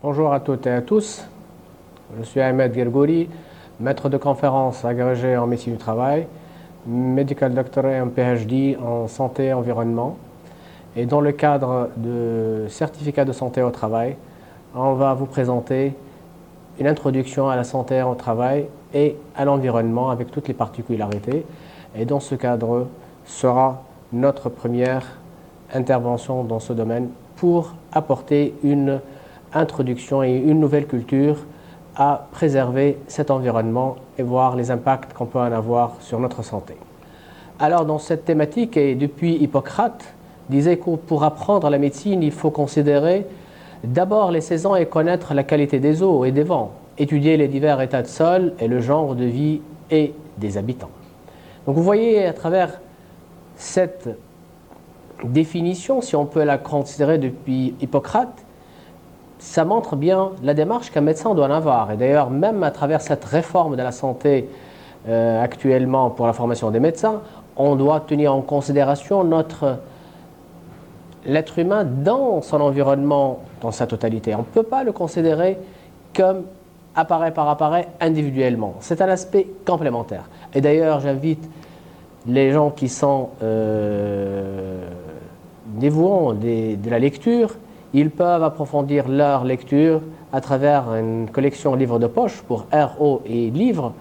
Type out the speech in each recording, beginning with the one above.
Bonjour à toutes et à tous. Je suis Ahmed Gergouri, maître de conférence agrégé en médecine du travail, medical doctor et un PhD en santé et environnement. Et dans le cadre de certificat de santé au travail, on va vous présenter une introduction à la santé au travail et à l'environnement avec toutes les particularités. Et dans ce cadre sera notre première intervention dans ce domaine pour apporter une introduction et une nouvelle culture à préserver cet environnement et voir les impacts qu'on peut en avoir sur notre santé. Alors dans cette thématique, et depuis Hippocrate, disait que pour apprendre la médecine, il faut considérer d'abord les saisons et connaître la qualité des eaux et des vents, étudier les divers états de sol et le genre de vie et des habitants. Donc vous voyez à travers cette définition, si on peut la considérer depuis Hippocrate, ça montre bien la démarche qu'un médecin doit en avoir. Et d'ailleurs, même à travers cette réforme de la santé actuellement pour la formation des médecins, on doit tenir en considération l'être humain dans son environnement, dans sa totalité. On ne peut pas le considérer comme appareil par appareil individuellement. C'est un aspect complémentaire. Et d'ailleurs, j'invite les gens qui sont dévouants de la lecture, ils peuvent approfondir leur lecture à travers une collection livres de poche pour RO et livres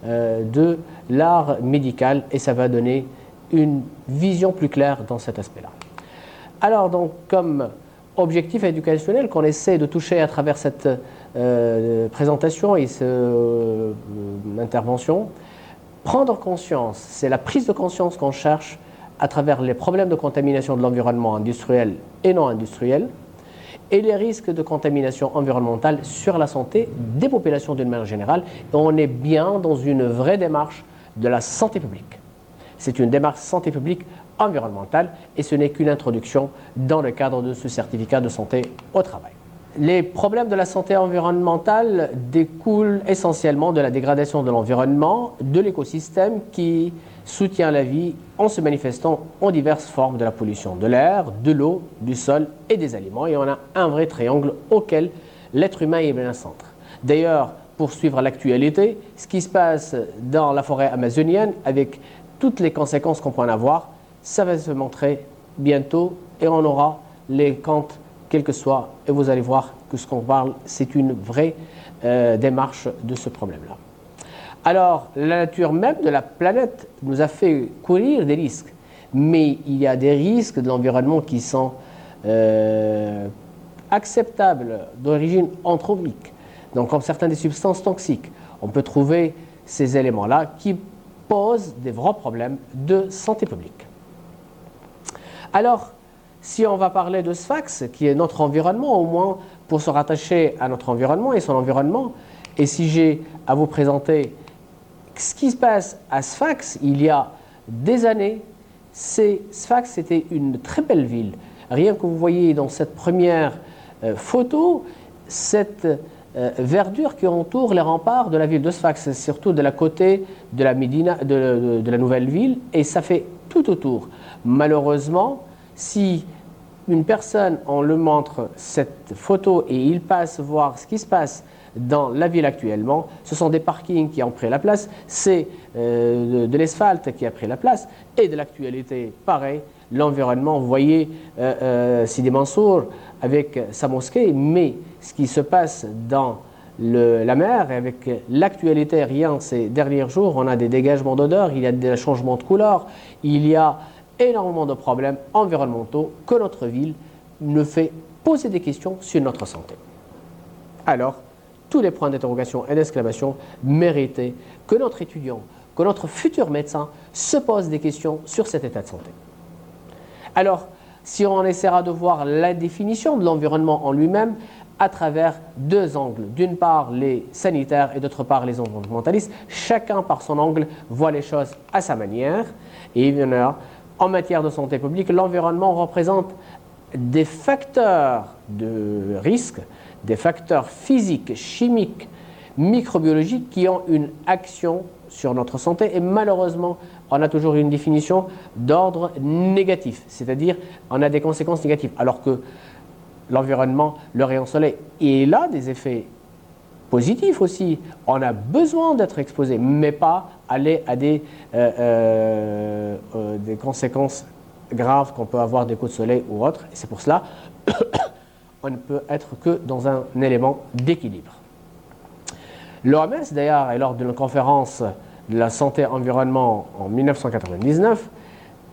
de l'art médical et ça va donner une vision plus claire dans cet aspect-là. Alors donc comme objectif éducationnel qu'on essaie de toucher à travers cette présentation et cette intervention, prendre conscience, c'est la prise de conscience qu'on cherche à travers les problèmes de contamination de l'environnement industriel et non industriel, et les risques de contamination environnementale sur la santé des populations d'une manière générale. Et on est bien dans une vraie démarche de la santé publique. C'est une démarche santé publique environnementale et ce n'est qu'une introduction dans le cadre de ce certificat de santé au travail. Les problèmes de la santé environnementale découlent essentiellement de la dégradation de l'environnement, de l'écosystème qui soutient la vie en se manifestant en diverses formes de la pollution de l'air, de l'eau, du sol et des aliments. Et on a un vrai triangle auquel l'être humain est bien un centre. D'ailleurs, pour suivre l'actualité, ce qui se passe dans la forêt amazonienne, avec toutes les conséquences qu'on peut en avoir, ça va se montrer bientôt et on aura les comptes quel que soit, et vous allez voir que ce qu'on parle, c'est une vraie démarche de ce problème-là. Alors, la nature même de la planète nous a fait courir des risques, mais il y a des risques de l'environnement qui sont acceptables d'origine anthropique, donc comme certaines des substances toxiques. On peut trouver ces éléments-là qui posent des vrais problèmes de santé publique. Alors, si on va parler de Sfax, qui est notre environnement, au moins pour se rattacher à notre environnement et son environnement, et si j'ai à vous présenter ce qui se passe à Sfax il y a des années, Sfax c'était une très belle ville. Rien que vous voyez dans cette première photo, cette verdure qui entoure les remparts de la ville de Sfax, surtout de la côté de la Médina, de la nouvelle ville, et ça fait tout autour. Malheureusement, si une personne, on le montre cette photo et il passe voir ce qui se passe dans la ville actuellement, ce sont des parkings qui ont pris la place, c'est de l'asphalte qui a pris la place et de l'actualité, pareil, l'environnement, vous voyez Sidi Mansour avec sa mosquée, mais ce qui se passe dans la mer et avec l'actualité, rien ces derniers jours, on a des dégagements d'odeur, il y a des changements de couleur, il y a énormément de problèmes environnementaux que notre ville nous fait poser des questions sur notre santé. Alors, tous les points d'interrogation et d'exclamation méritaient que notre étudiant, que notre futur médecin se pose des questions sur cet état de santé. Alors, si on essaiera de voir la définition de l'environnement en lui-même à travers deux angles, d'une part les sanitaires et d'autre part les environnementalistes, chacun par son angle voit les choses à sa manière et évidemment, en matière de santé publique, l'environnement représente des facteurs de risque, des facteurs physiques, chimiques, microbiologiques qui ont une action sur notre santé et malheureusement, on a toujours une définition d'ordre négatif, c'est-à-dire on a des conséquences négatives, alors que l'environnement, le rayon soleil. Et il a des effets positifs aussi. On a besoin d'être exposé, mais pas aller à des conséquences graves qu'on peut avoir des coups de soleil ou autres. Et c'est pour cela on ne peut être que dans un élément d'équilibre. L'OMS, d'ailleurs, lors d'une conférence de la santé-environnement en 1999,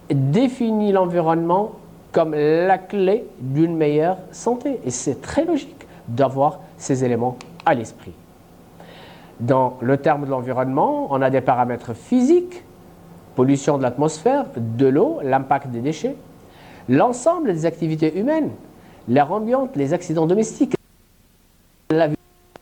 définit l'environnement comme la clé d'une meilleure santé. Et c'est très logique d'avoir ces éléments à l'esprit. Dans le terme de l'environnement, on a des paramètres physiques, pollution de l'atmosphère, de l'eau, l'impact des déchets, l'ensemble des activités humaines, l'air ambiant, les accidents domestiques, la vie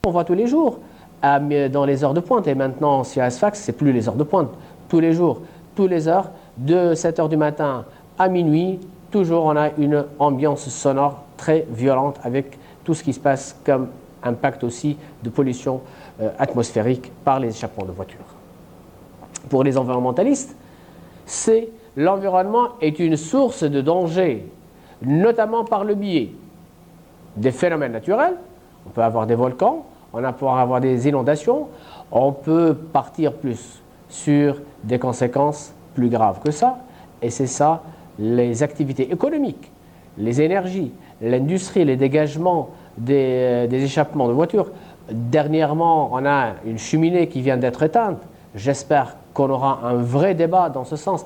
qu'on voit tous les jours dans les heures de pointe. Et maintenant, sur Sfax, c'est plus les heures de pointe. Tous les jours, toutes les heures, de 7 heures du matin à minuit, toujours on a une ambiance sonore très violente avec tout ce qui se passe comme impact aussi de pollution atmosphérique par les échappements de voitures. Pour les environnementalistes, l'environnement est une source de danger, notamment par le biais des phénomènes naturels. On peut avoir des volcans, on peut avoir des inondations, on peut partir plus sur des conséquences plus graves que ça, et c'est ça, les activités économiques, les énergies, l'industrie, les dégagements des échappements de voitures. Dernièrement, on a une cheminée qui vient d'être éteinte. J'espère qu'on aura un vrai débat dans ce sens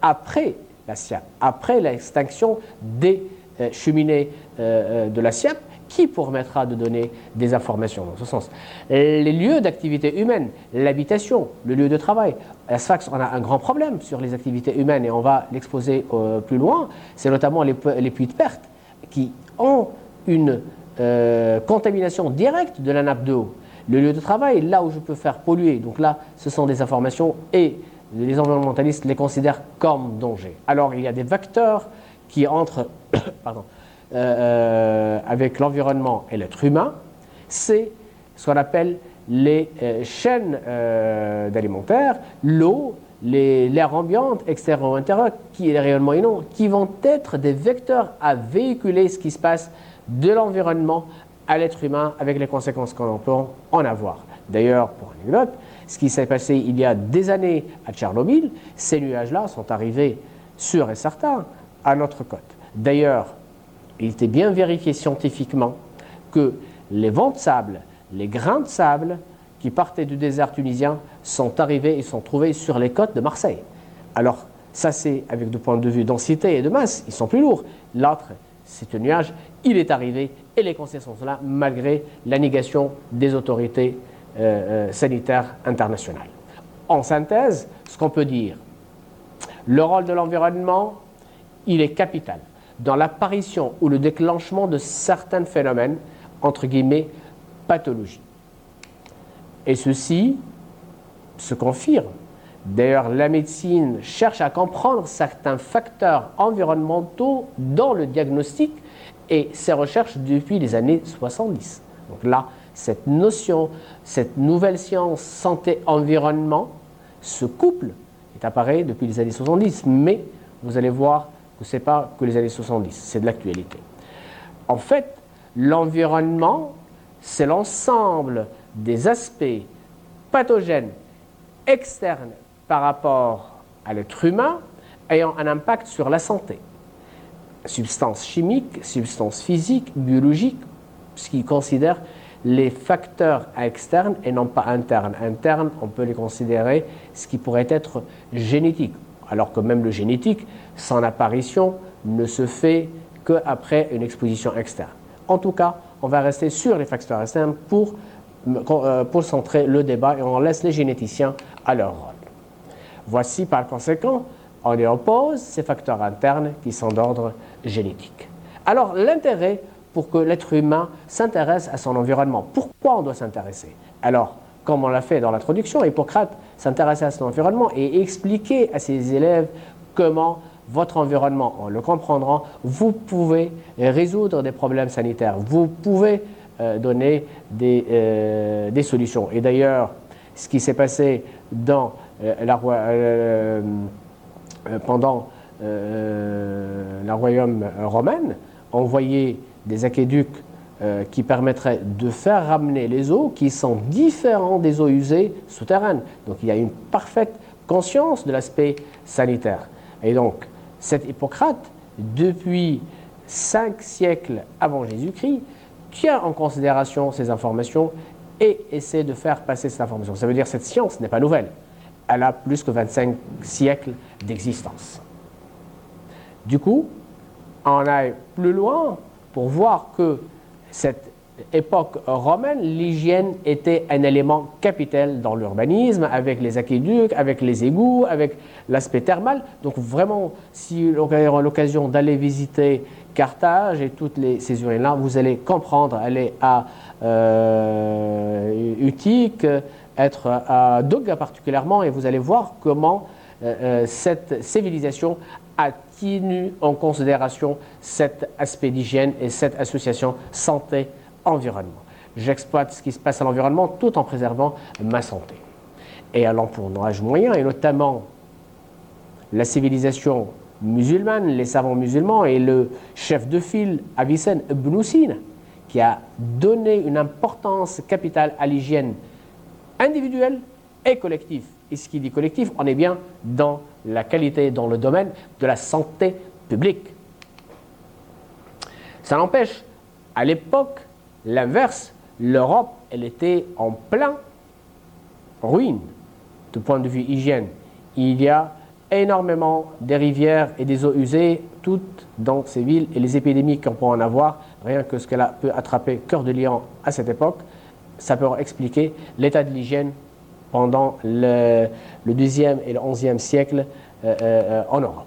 après la SIAP, après l'extinction des cheminées de la SIAP, qui permettra de donner des informations dans ce sens. Les lieux d'activité humaine, l'habitation, le lieu de travail. À Sfax, on a un grand problème sur les activités humaines et on va l'exposer plus loin. C'est notamment les puits de perte qui ont une contamination directe de la nappe d'eau. Le lieu de travail, là où je peux faire polluer. Donc là, ce sont des informations et les environnementalistes les considèrent comme danger. Alors, il y a des facteurs qui entrent avec l'environnement et l'être humain. C'est ce qu'on appelle les chaînes d'alimentaire, l'eau, l'air ambiant, extérieur ou intérieur, qui est les rayonnements inondants, qui vont être des vecteurs à véhiculer ce qui se passe de l'environnement à l'être humain avec les conséquences qu'on peut en avoir. D'ailleurs, pour anecdote, ce qui s'est passé il y a des années à Tchernobyl, ces nuages-là sont arrivés sûrs et certains à notre côte. D'ailleurs, il était bien vérifié scientifiquement que les vents de sable, les grains de sable qui partaient du désert tunisien sont arrivés et sont trouvés sur les côtes de Marseille. Alors, ça c'est avec du point de vue densité et de masse, ils sont plus lourds. L'autre, c'est un nuage, il est arrivé et les conséquences sont là malgré la négation des autorités sanitaires internationales. En synthèse, ce qu'on peut dire, le rôle de l'environnement, il est capital dans l'apparition ou le déclenchement de certains phénomènes, entre guillemets, pathologies. Et ceci se confirme. D'ailleurs, la médecine cherche à comprendre certains facteurs environnementaux dans le diagnostic et ses recherches depuis les années 70. Donc là, cette notion, cette nouvelle science santé-environnement, ce couple est apparu depuis les années 70, mais vous allez voir que ce n'est pas que les années 70, c'est de l'actualité. En fait, l'environnement, c'est l'ensemble des aspects pathogènes externes par rapport à l'être humain ayant un impact sur la santé. Substances chimiques, substances physiques, biologiques, ce qui considère les facteurs externes et non pas internes. Internes, on peut les considérer ce qui pourrait être génétique, alors que même le génétique, son apparition ne se fait qu'après une exposition externe. En tout cas, on va rester sur les facteurs externes pour centrer le débat et on laisse les généticiens à leur rôle. Voici par conséquent, on y oppose ces facteurs internes qui sont d'ordre génétique. Alors l'intérêt pour que l'être humain s'intéresse à son environnement. Pourquoi on doit s'intéresser? Alors, comme on l'a fait dans l'introduction, Hippocrate s'intéressait à son environnement et expliquait à ses élèves comment votre environnement, en le comprenant, vous pouvez résoudre des problèmes sanitaires, vous pouvez donner des solutions. Et d'ailleurs, ce qui s'est passé dans pendant la royaume romaine, on voyait des aqueducs qui permettraient de faire ramener les eaux qui sont différents des eaux usées souterraines. Donc il y a une parfaite conscience de l'aspect sanitaire. Et donc cet Hippocrate, depuis 5 siècles avant Jésus-Christ, tient en considération ces informations et essaie de faire passer cette information. Ça veut dire que cette science n'est pas nouvelle. Elle a plus que 25 siècles d'existence. Du coup, on aille plus loin pour voir que cette époque romaine, l'hygiène était un élément capital dans l'urbanisme, avec les aqueducs, avec les égouts, avec l'aspect thermal. Donc vraiment, si vous avez l'occasion d'aller visiter Carthage et toutes ces urines-là, vous allez comprendre, aller à Utique, être à Doga particulièrement, et vous allez voir comment cette civilisation a tenu en considération cet aspect d'hygiène et cette association santé-environnement. J'exploite ce qui se passe à l'environnement tout en préservant ma santé. Et allant pour l'âge moyen, et notamment la civilisation musulmane, les savants musulmans et le chef de file Avicenne Ibn Sina, qui a donné une importance capitale à l'hygiène individuelle et collective. Et ce qui dit collectif, on est bien dans la qualité, dans le domaine de la santé publique. Ça n'empêche, à l'époque, l'inverse, l'Europe, elle était en plein ruine du point de vue hygiène. Il y a énormément des rivières et des eaux usées, toutes dans ces villes, et les épidémies qu'on peut en avoir, rien que ce qu'elle peut attraper Cœur de Lion à cette époque, ça peut expliquer l'état de l'hygiène pendant le XIIe et le XIe siècle en Europe.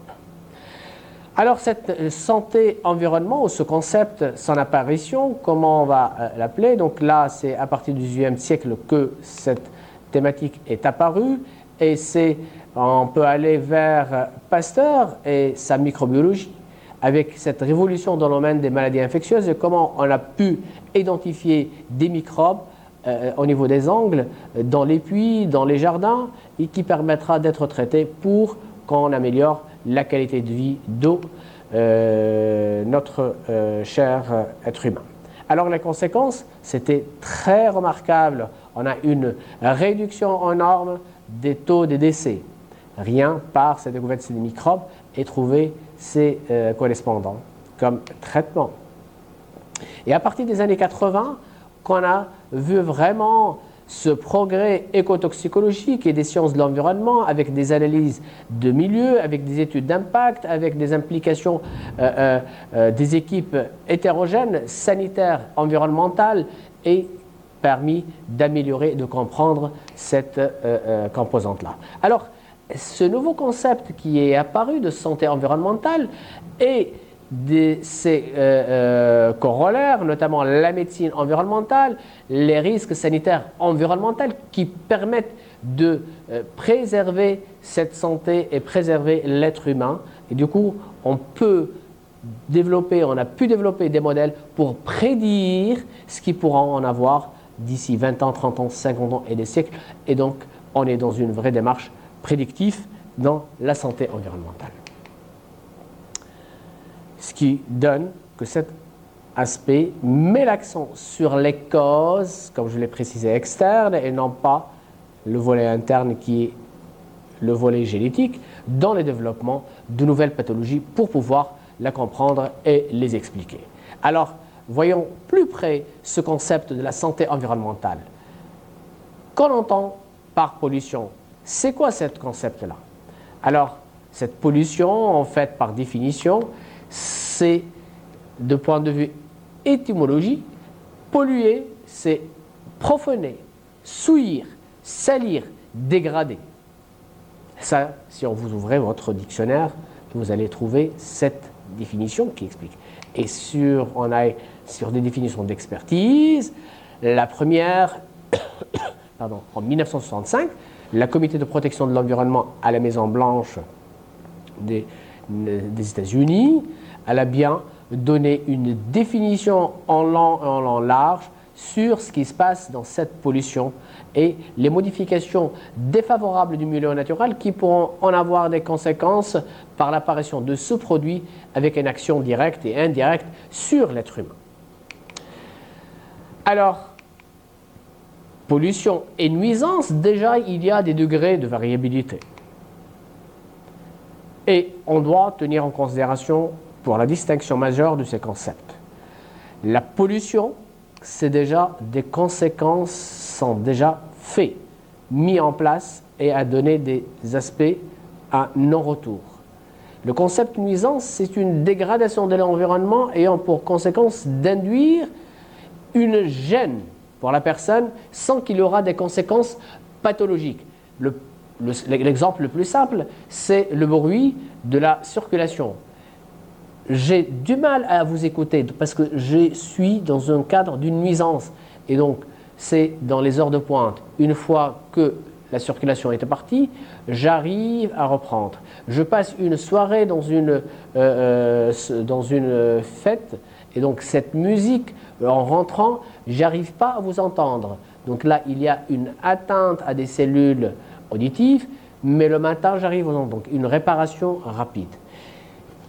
Alors cette santé-environnement, ou ce concept, son apparition, comment on va l'appeler? Donc là, c'est à partir du XVIIIe siècle que cette thématique est apparue, et on peut aller vers Pasteur et sa microbiologie, avec cette révolution dans le domaine des maladies infectieuses, et comment on a pu identifier des microbes au niveau des angles, dans les puits, dans les jardins, et qui permettra d'être traités pour qu'on améliore la qualité de vie d'eau notre cher être humain. Alors les conséquences, c'était très remarquable. On a une réduction énorme des taux de décès, rien par cette découverte des microbes et trouver ses correspondants comme traitement. Et à partir des années 80, qu'on a vu vraiment ce progrès écotoxicologique et des sciences de l'environnement avec des analyses de milieu, avec des études d'impact, avec des implications des équipes hétérogènes, sanitaires, environnementales, et permis d'améliorer, de comprendre cette composante-là. Alors, ce nouveau concept qui est apparu de santé environnementale et de ses corollaires, notamment la médecine environnementale, les risques sanitaires environnementaux qui permettent de préserver cette santé et préserver l'être humain. Et du coup, on a pu développer des modèles pour prédire ce qui pourra en avoir d'ici 20 ans, 30 ans, 50 ans et des siècles. Et donc, on est dans une vraie démarche prédictive dans la santé environnementale. Ce qui donne que cet aspect met l'accent sur les causes, comme je l'ai précisé, externes, et non pas le volet interne qui est le volet génétique, dans le développement de nouvelles pathologies pour pouvoir la comprendre et les expliquer. Alors, voyons plus près ce concept de la santé environnementale. Qu'on entend par pollution, c'est quoi ce concept-là? Alors, cette pollution, en fait, par définition, c'est, de point de vue étymologique, polluer, c'est profaner, souillir, salir, dégrader. Ça, si on vous ouvrez votre dictionnaire, vous allez trouver cette définition qui explique. Et on a sur des définitions d'expertise, la première, en 1965, la Comité de protection de l'environnement à la Maison-Blanche des États-Unis, elle a bien donné une définition en long et en large sur ce qui se passe dans cette pollution et les modifications défavorables du milieu naturel qui pourront en avoir des conséquences par l'apparition de ce produit avec une action directe et indirecte sur l'être humain. Alors, pollution et nuisance, déjà, il y a des degrés de variabilité. Et on doit tenir en considération pour la distinction majeure de ces concepts. La pollution, c'est déjà des conséquences sont déjà faites, mis en place et à donner des aspects à non-retour. Le concept nuisance, c'est une dégradation de l'environnement ayant pour conséquence d'induire une gêne pour la personne sans qu'il y aura des conséquences pathologiques. L'exemple le plus simple, c'est le bruit de la circulation. J'ai du mal à vous écouter parce que je suis dans un cadre d'une nuisance. Et donc, c'est dans les heures de pointe. Une fois que la circulation est partie, j'arrive à reprendre. Je passe une soirée dans une fête, et donc cette musique, en rentrant, j'arrive pas à vous entendre. Donc là, il y a une atteinte à des cellules auditives, mais le matin, j'arrive à vous entendre. Donc une réparation rapide.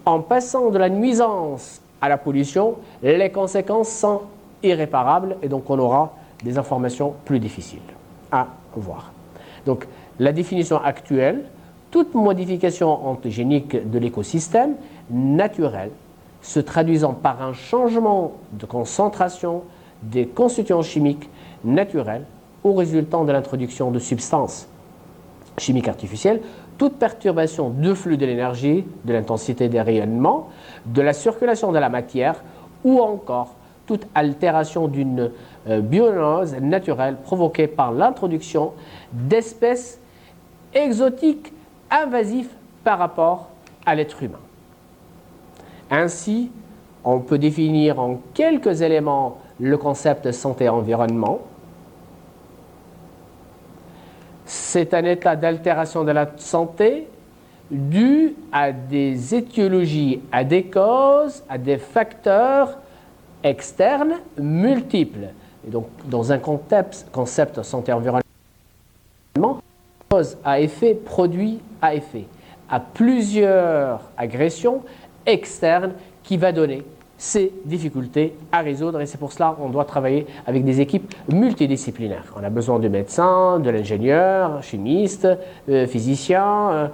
En passant de la nuisance à la pollution, les conséquences sont irréparables, et donc on aura des informations plus difficiles à voir. Donc, la définition actuelle, toute modification antigénique de l'écosystème naturel se traduisant par un changement de concentration des constituants chimiques naturels ou résultant de l'introduction de substances chimiques artificielles, toute perturbation du flux de l'énergie, de l'intensité des rayonnements, de la circulation de la matière ou encore toute altération d'une bioenose naturelle provoquée par l'introduction d'espèces exotiques invasives par rapport à l'être humain. Ainsi, on peut définir en quelques éléments le concept de santé-environnement. C'est un état d'altération de la santé dû à des étiologies, à des causes, à des facteurs externes multiples. Et donc, dans un concept santé-environnement, cause à effet, produit à effet, à plusieurs agressions externes qui va donner ces difficultés à résoudre. Et c'est pour cela qu'on doit travailler avec des équipes multidisciplinaires. On a besoin de médecins, de l'ingénieur, chimistes, physiciens,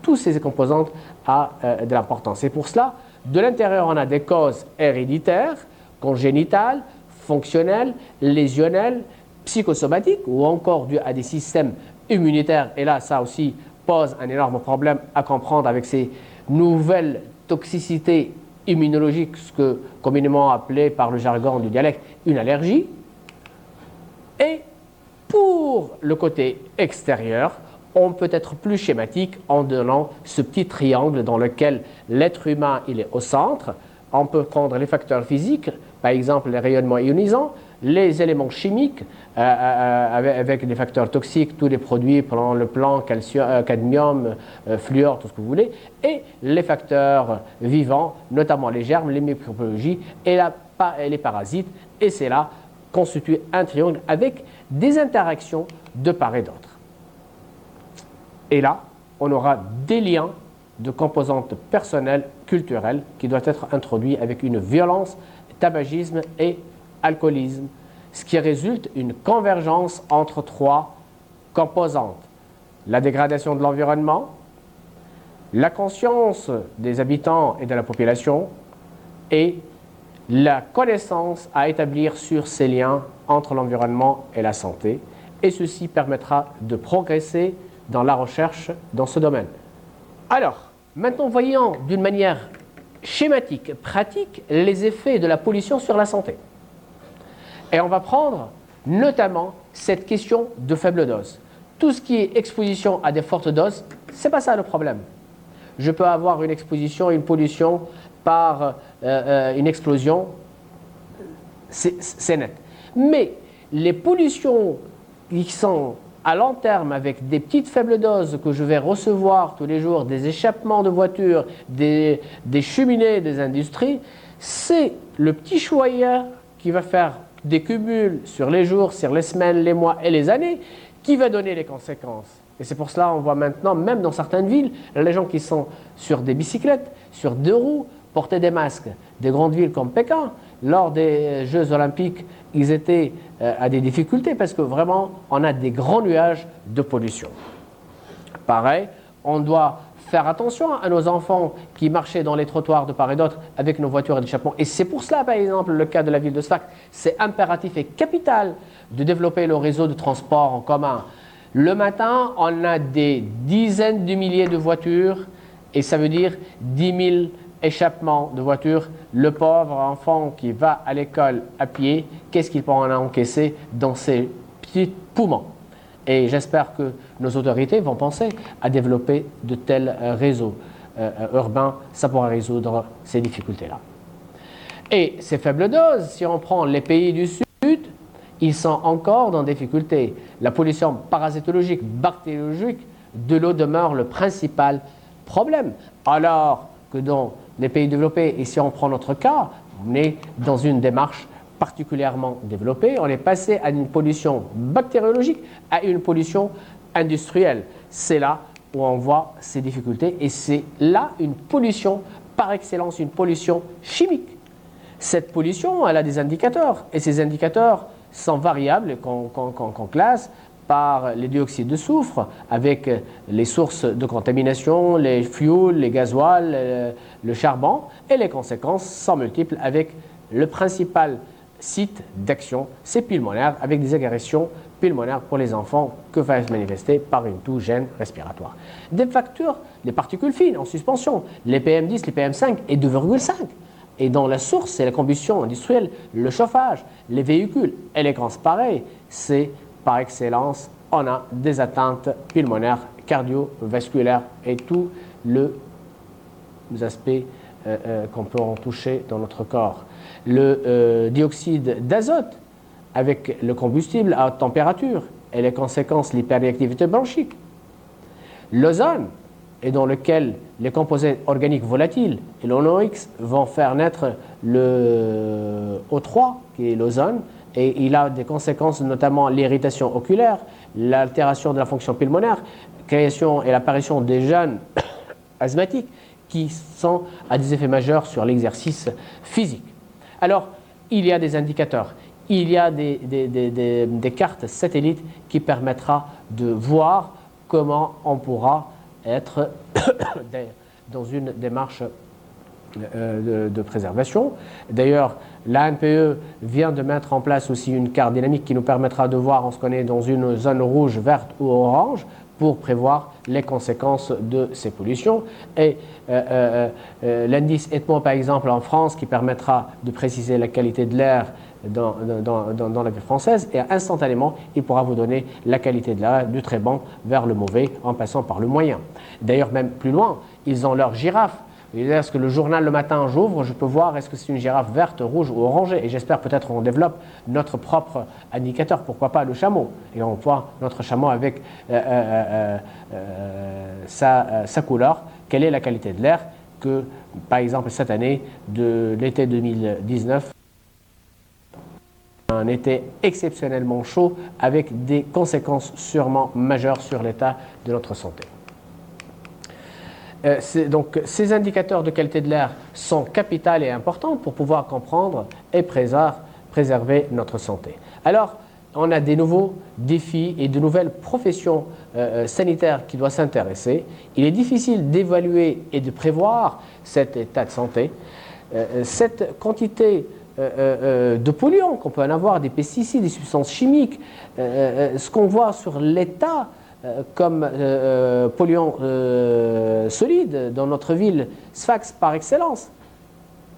tous ces composantes ont de l'importance. Et pour cela, de l'intérieur, on a des causes héréditaires, congénitales, fonctionnelles, lésionnelles, psychosomatiques ou encore dues à des systèmes immunitaires. Et là, ça aussi pose un énorme problème à comprendre avec ces nouvelles toxicités immunologiques, ce que communément appelé par le jargon du dialecte une allergie. Et pour le côté extérieur, on peut être plus schématique en donnant ce petit triangle dans lequel l'être humain il est au centre. On peut prendre les facteurs physiques, par exemple les rayonnements ionisants, les éléments chimiques avec des facteurs toxiques, tous les produits pendant le plan, cadmium, fluor, tout ce que vous voulez, et les facteurs vivants, notamment les germes, les microbiologies et les parasites. Et c'est là constitue un triangle avec des interactions de part et d'autre. Et là, on aura des liens de composantes personnelles, culturelles, qui doivent être introduits avec une violence, tabagisme et alcoolisme, ce qui résulte une convergence entre trois composantes. La dégradation de l'environnement, la conscience des habitants et de la population et la connaissance à établir sur ces liens entre l'environnement et la santé. Et ceci permettra de progresser dans la recherche dans ce domaine. Alors, maintenant voyons d'une manière schématique, pratique, les effets de la pollution sur la santé. Et on va prendre notamment cette question de faible dose. Tout ce qui est exposition à des fortes doses, ce n'est pas ça le problème. Je peux avoir une exposition, une pollution par une explosion, c'est net. Mais les pollutions qui sont à long terme avec des petites faibles doses que je vais recevoir tous les jours, des échappements de voitures, des cheminées des industries, c'est le petit choyeur qui va faire des cumuls sur les jours, sur les semaines, les mois et les années, qui va donner les conséquences. Et c'est pour cela qu'on voit maintenant, même dans certaines villes, les gens qui sont sur des bicyclettes, sur 2 roues, porter des masques. Des grandes villes comme Pékin, lors des Jeux Olympiques ils étaient à des difficultés parce que vraiment, on a des grands nuages de pollution. Pareil, on doit faire attention à nos enfants qui marchaient dans les trottoirs de part et d'autre avec nos voitures d'échappement. Et c'est pour cela, par exemple, le cas de la ville de Sfax, c'est impératif et capital de développer le réseau de transport en commun. Le matin, on a des dizaines de milliers de voitures et ça veut dire 10 000 échappements de voitures. Le pauvre enfant qui va à l'école à pied, qu'est-ce qu'il peut en encaisser dans ses petits poumons? Et j'espère que nos autorités vont penser à développer de tels réseaux urbains. Ça pourra résoudre ces difficultés-là. Et ces faibles doses, si on prend les pays du Sud, ils sont encore dans des difficultés. La pollution parasitologique, bactériologique de l'eau demeure le principal problème. Alors que dans les pays développés, et si on prend notre cas, on est dans une démarche particulièrement développée. On est passé à une pollution bactériologique à une pollution industrielle. C'est là où on voit ces difficultés et c'est là une pollution par excellence, une pollution chimique. Cette pollution, elle a des indicateurs et ces indicateurs sont variables qu'on classe par les dioxydes de soufre avec les sources de contamination, les fuels, les gasoils, le charbon et les conséquences sont multiples avec le principal site d'action, c'est pulmonaire avec des agressions pulmonaires pour les enfants que va se manifester par une toux gêne respiratoire. Des facteurs, les particules fines en suspension, les PM10, les PM5 et 2,5. Et dans la source, c'est la combustion industrielle, le chauffage, les véhicules et les grands pareils. C'est par excellence, on a des atteintes pulmonaires, cardiovasculaires et tous les aspects qu'on peut en toucher dans notre corps. Le dioxyde d'azote avec le combustible à haute température et les conséquences, l'hyperréactivité bronchique. L'ozone, et dans lequel les composés organiques volatiles et l'ONOx vont faire naître le O3, qui est l'ozone, et il a des conséquences, notamment l'irritation oculaire, l'altération de la fonction pulmonaire, création et l'apparition des jeunes asthmatiques qui sont à des effets majeurs sur l'exercice physique. Alors, il y a des indicateurs, il y a des cartes satellites qui permettra de voir comment on pourra être dans une démarche de préservation. D'ailleurs, l'ANPE vient de mettre en place aussi une carte dynamique qui nous permettra de voir on est dans une zone rouge, verte ou orange pour prévoir les conséquences de ces pollutions. Et l'indice ETMO, par exemple, en France, qui permettra de préciser la qualité de l'air dans la ville française, et instantanément, il pourra vous donner la qualité de l'air du très bon vers le mauvais en passant par le moyen. D'ailleurs, même plus loin, ils ont leur girafe. Est-ce que le journal le matin, j'ouvre, je peux voir est-ce que c'est une girafe verte, rouge ou orangée. Et j'espère peut-être qu'on développe notre propre indicateur, pourquoi pas le chameau. Et on voit notre chameau avec sa couleur, quelle est la qualité de l'air que, par exemple, cette année, de l'été 2019, un été exceptionnellement chaud avec des conséquences sûrement majeures sur l'état de notre santé. Donc, ces indicateurs de qualité de l'air sont capitaux et importants pour pouvoir comprendre et préserver notre santé. Alors, on a des nouveaux défis et de nouvelles professions sanitaires qui doivent s'intéresser. Il est difficile d'évaluer et de prévoir cet état de santé. Cette quantité de polluants qu'on peut en avoir, des pesticides, des substances chimiques, ce qu'on voit sur l'état comme polluant solide dans notre ville, Sfax par excellence,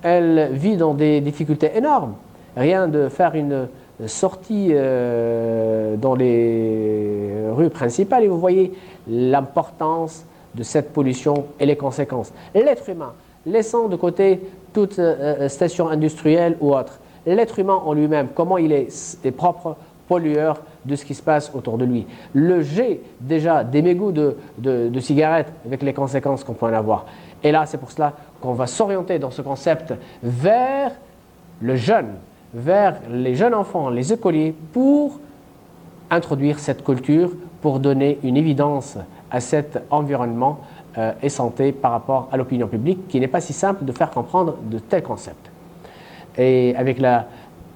elle vit dans des difficultés énormes. Rien de faire une sortie dans les rues principales et vous voyez l'importance de cette pollution et les conséquences. L'être humain, laissant de côté toute station industrielle ou autre, l'être humain en lui-même, comment il est ses propres pollueurs de ce qui se passe autour de lui. Le jet déjà des mégots de cigarettes avec les conséquences qu'on peut en avoir. Et là, c'est pour cela qu'on va s'orienter dans ce concept vers le jeune, vers les jeunes enfants, les écoliers, pour introduire cette culture, pour donner une évidence à cet environnement et santé par rapport à l'opinion publique, qui n'est pas si simple de faire comprendre de tels concepts. Et avec la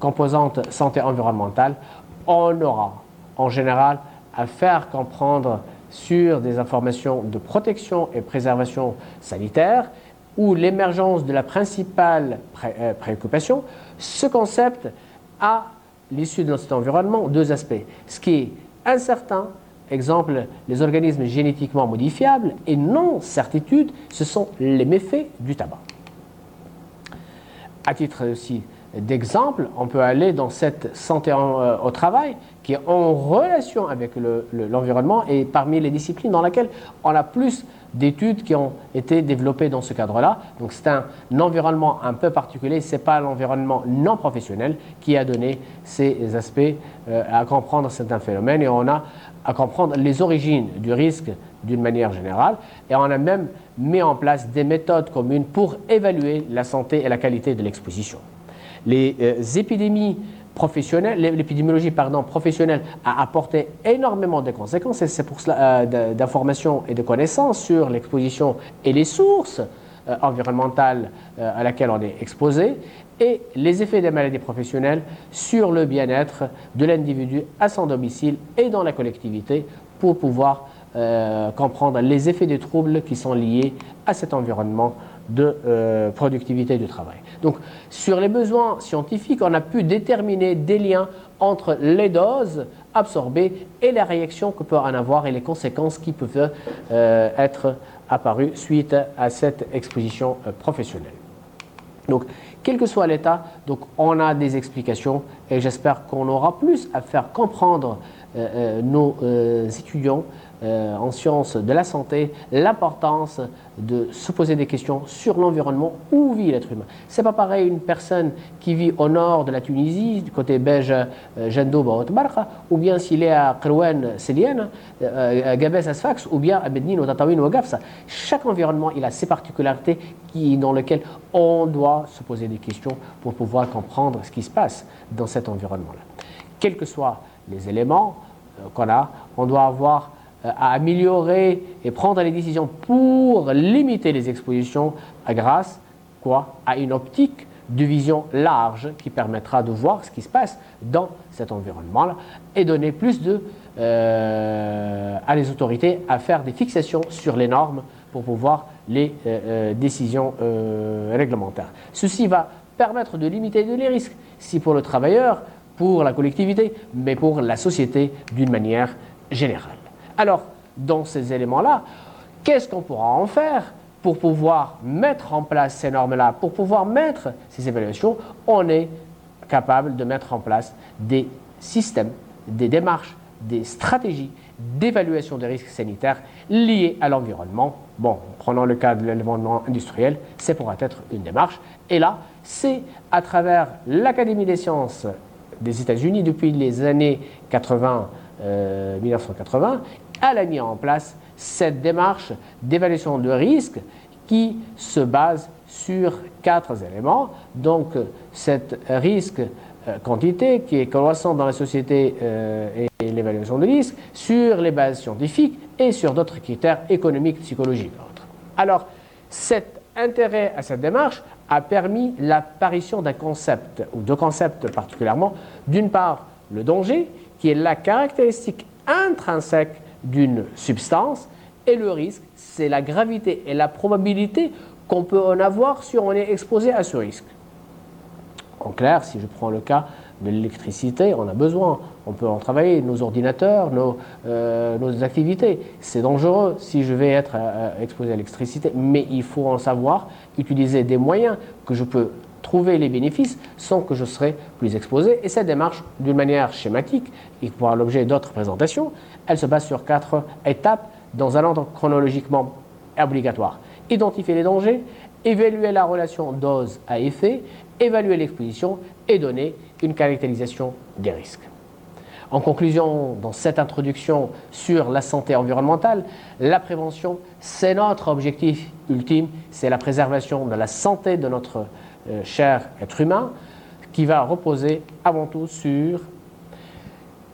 composante santé environnementale, on aura en général à faire comprendre sur des informations de protection et préservation sanitaire où l'émergence de la principale préoccupation, ce concept a l'issue de notre environnement deux aspects. Ce qui est incertain, exemple, les organismes génétiquement modifiables, et non certitude, ce sont les méfaits du tabac. À titre aussi d'exemple, on peut aller dans cette santé au travail qui est en relation avec l'environnement et parmi les disciplines dans lesquelles on a plus d'études qui ont été développées dans ce cadre-là. Donc c'est un environnement un peu particulier, ce n'est pas l'environnement non professionnel qui a donné ces aspects à comprendre certains phénomènes et on a à comprendre les origines du risque d'une manière générale et on a même mis en place des méthodes communes pour évaluer la santé et la qualité de l'exposition. Les épidémies professionnelles, l'épidémiologie professionnelle a apporté énormément de conséquences et c'est pour cela d'informations et de connaissances sur l'exposition et les sources environnementales à laquelle on est exposé et les effets des maladies professionnelles sur le bien-être de l'individu à son domicile et dans la collectivité pour pouvoir comprendre les effets des troubles qui sont liés à cet environnement de productivité du travail. Donc, sur les besoins scientifiques, on a pu déterminer des liens entre les doses absorbées et la réaction que peut en avoir et les conséquences qui peuvent être apparues suite à cette exposition professionnelle. Donc, quel que soit l'état, donc on a des explications et j'espère qu'on aura plus à faire comprendre nos étudiants en sciences de la santé l'importance de se poser des questions sur l'environnement où vit l'être humain. C'est pas pareil une personne qui vit au nord de la Tunisie, du côté belge, Jendouba ou Tbarqa, ou bien s'il est à Qirwan, Seliane, Gabès à Sfax, ou bien à Medine ou Tataouine ou à Gafsa. Chaque environnement, il a ses particularités dans lesquelles on doit se poser des questions pour pouvoir comprendre ce qui se passe dans cet environnement-là. Quels que soient les éléments qu'on a, on doit avoir à améliorer et prendre les décisions pour limiter les expositions grâce à une optique de vision large qui permettra de voir ce qui se passe dans cet environnement-là et donner plus à les autorités à faire des fixations sur les normes pour pouvoir les décisions réglementaires. Ceci va permettre de limiter les risques, si pour le travailleur, pour la collectivité, mais pour la société d'une manière générale. Alors, dans ces éléments-là, qu'est-ce qu'on pourra en faire pour pouvoir mettre en place ces normes-là, pour pouvoir mettre ces évaluations? On est capable de mettre en place des systèmes, des démarches, des stratégies d'évaluation des risques sanitaires liés à l'environnement. Bon, prenons le cas de l'environnement industriel, c'est pourra être une démarche. Et là, c'est à travers l'Académie des sciences des États-Unis depuis les années 1980, elle a mis en place cette démarche d'évaluation de risque qui se base sur 4 éléments. Donc, cet risque quantité qui est croissant dans la société et l'évaluation de risque sur les bases scientifiques et sur d'autres critères économiques, psychologiques. Alors, cet intérêt à cette démarche a permis l'apparition d'un concept, ou de concepts particulièrement. D'une part, le danger, qui est la caractéristique intrinsèque d'une substance, et le risque, c'est la gravité et la probabilité qu'on peut en avoir si on est exposé à ce risque. En clair, si je prends le cas de l'électricité, on a besoin, on peut en travailler, nos ordinateurs, nos activités. C'est dangereux si je vais être exposé à l'électricité, mais il faut en savoir utiliser des moyens que je peux trouver les bénéfices sans que je serai plus exposé. Et cette démarche, d'une manière schématique, et pour l'objet d'autres présentations, elle se base sur 4 étapes dans un ordre chronologiquement obligatoire. Identifier les dangers, évaluer la relation dose à effet, évaluer l'exposition et donner une caractérisation des risques. En conclusion, dans cette introduction sur la santé environnementale, la prévention, c'est notre objectif ultime, c'est la préservation de la santé de notre cher être humain, qui va reposer avant tout sur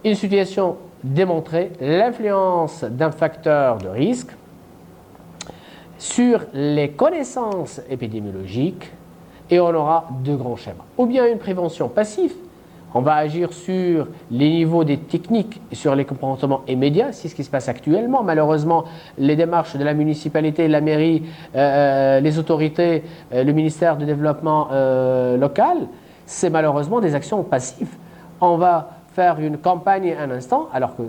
une situation démontrée, l'influence d'un facteur de risque, sur les connaissances épidémiologiques, et on aura 2 grands schémas. Ou bien une prévention passive, On va agir sur les niveaux des techniques, sur les comportements immédiats, c'est ce qui se passe actuellement. Malheureusement, les démarches de la municipalité, la mairie, les autorités, le ministère du développement local, c'est malheureusement des actions passives. On va faire une campagne un instant, alors que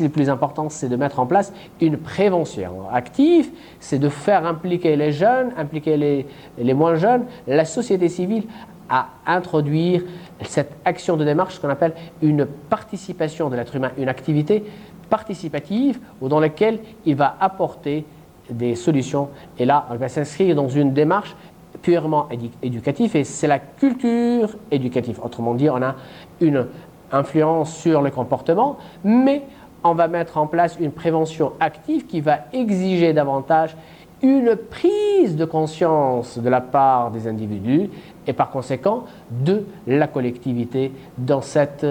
le plus important, c'est de mettre en place une prévention active, c'est de faire impliquer les jeunes, impliquer les moins jeunes, la société civile à introduire cette action de démarche, ce qu'on appelle une participation de l'être humain, une activité participative dans laquelle il va apporter des solutions. Et là, on va s'inscrire dans une démarche purement éducative et c'est la culture éducative. Autrement dit, on a une influence sur le comportement, mais on va mettre en place une prévention active qui va exiger davantage une prise de conscience de la part des individus et par conséquent de la collectivité. Dans cette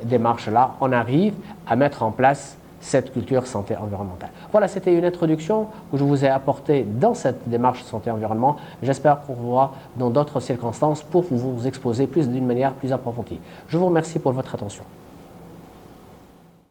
démarche-là, on arrive à mettre en place cette culture santé environnementale. Voilà, c'était une introduction que je vous ai apportée dans cette démarche santé-environnement. J'espère qu'on vous verra dans d'autres circonstances pour vous exposer d'une manière plus approfondie. Je vous remercie pour votre attention.